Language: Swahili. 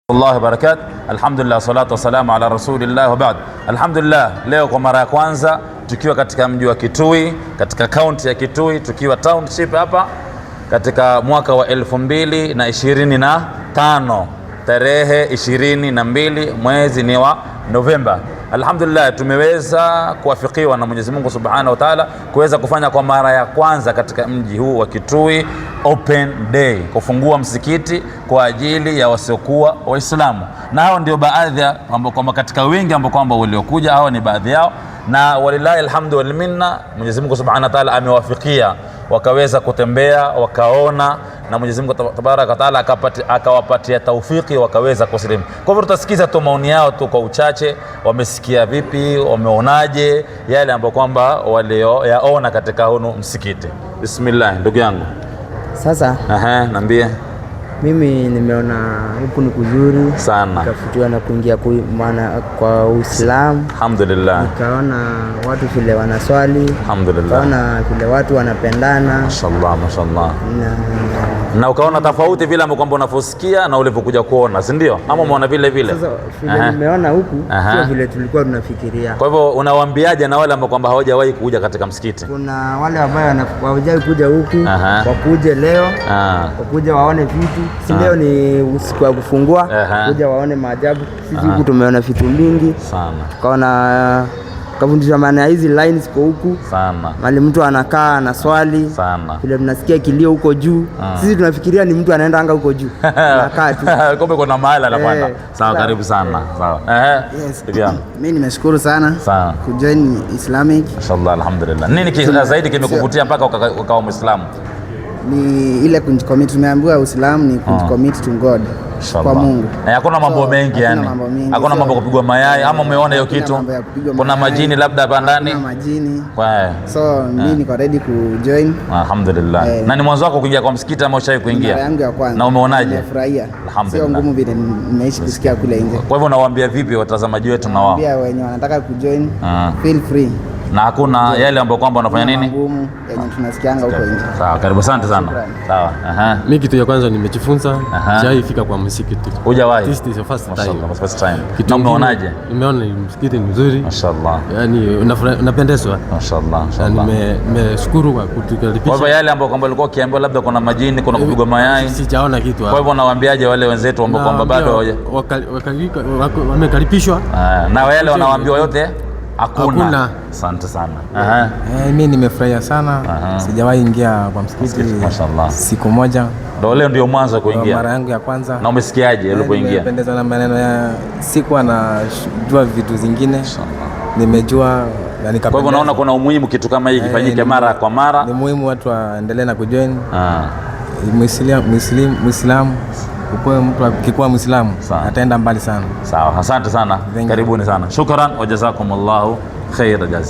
Allah barakat. Alhamdulillah, salatu wassalamu ala rasulillah wa ba'd. Alhamdulillah, leo kwa mara ya kwanza tukiwa katika mji wa Kitui, katika kaunti ya Kitui, tukiwa township hapa katika mwaka wa 2025 tarehe 22 mwezi ni wa Novemba. Alhamdulillah, tumeweza kuwafikiwa na Mwenyezi Mungu Subhanahu wa Ta'ala kuweza kufanya kwa mara ya kwanza katika mji huu wa Kitui open day, kufungua msikiti kwa ajili ya wasiokuwa Waislamu. Na hao ndio baadhi ambao kwamba katika wengi ambao kwamba waliokuja, hao ni baadhi yao, na walillahi alhamdu wal minna, Mwenyezi Mungu Subhanahu wa Ta'ala amewafikia wakaweza kutembea wakaona, na Mwenyezi Mungu Tabaraka wa Taala akawapatia taufiki wakaweza kusilimu. Kwa hivyo tutasikiza tu maoni yao tu kwa uchache, wamesikia vipi, wameonaje yale ambayo kwamba walioyaona katika hunu msikiti. Bismillah, ndugu yangu. Sasa niambie. Mimi nimeona huku ni kuzuri sana, nikafutiwa na kuingia kwa Uislamu. Alhamdulillah. Nikaona watu vile wanaswali. Alhamdulillah. Nikaona vile watu wanapendana. Mashallah, mashallah. Na ukaona tofauti vile ambavyo kwamba unavyosikia na ulivyokuja kuona, si ndio? Ama umeona vile vile? Sasa vile nimeona huku sio vile tulikuwa tunafikiria. Kwa hivyo unawaambiaje na wale ambao kwamba hawajawahi kuja katika msikiti? Kuna wale ambao hawajawahi kuja huku, wakuje leo, wakuje waone vitu. Si leo ni usiku wa kufungua, kuja waone maajabu. Sisi huku tumeona vitu mingi sana. Tukaona kafundishwa maana hizi lines kwa huku sana. Mali mtu anakaa na swali sana. Vile tunasikia kilio huko juu. Sisi tunafikiria ni mtu anaenda anga huko juu. Anakaa tu. Kumbe kuna mahali anapanda. Sawa, karibu sana. Sawa. Yes. Mimi nimeshukuru sana kujoin Islamic. Mashallah, alhamdulillah. Nini zaidi kimekuvutia mpaka ukawa Muislamu? Ni ile kujicommit. Tumeambiwa Uislamu ni kujicommit to God. Kwa Mungu. Hakuna mambo mengi yani. Hakuna mambo kupigwa mayai ama umeona hiyo kitu? Kuna majini labda hapa ndani? Kuna majini. So mimi niko ready kujoin. Alhamdulillah. Na ni mwanzo wako kuingia kwa msikiti ama ushawahi kuingia? Mara yangu ya kwanza. Na umeonaje? Nimefurahia. Alhamdulillah. Sio ngumu vile nimeishi kusikia kule nje. Kwa hivyo unawaambia vipi watazamaji wetu na wao? Nawaambia wenye wanataka kujoin, feel free. Na hakuna yale ambayo kwamba unafanya nini? Ngumu yenye tunasikianga huko nje. Sawa, karibu sana. Sawa. Mimi kitu ya kwanza nimejifunza, sijaifika kwa msikiti. Hujawahi? This is the first time. First time. Na umeonaje? Nimeona msikiti mzuri. Mashallah. Yaani unapendezwa. Mashallah. Nimeshukuru kwa kutukaribisha. Kwa hivyo yale ambayo kwamba ulikuwa ukiambiwa labda kuna majini, kuna kupigwa mayai, sijaona kitu hapo. Kwa hivyo unawaambiaje wale wenzetu ambao kwamba bado wamekaribishwa? Na wale wanawaambiwa yote hakuna. Asante sana. Mimi nimefurahia sana. Sijawahi ingia kwa msikiti. Mashallah. Siku moja. Ndio leo ndio mwanzo kuingia. Mara yangu ya kwanza. Na umesikiaje ulipoingia? Nimependezwa na maneno ya siku anajua vitu zingine. Inshallah. Nimejua na nikapenda. Kwa hivyo unaona kuna umuhimu kitu kama hiki kifanyike mara kwa mara. Ni muhimu watu waendelee na kujoin. Muislamu ukoe mtu akikuwa Muislamu ataenda mbali sana. Sawa, asante sana. Karibuni sana. Shukran wa jazakumullahu khairan.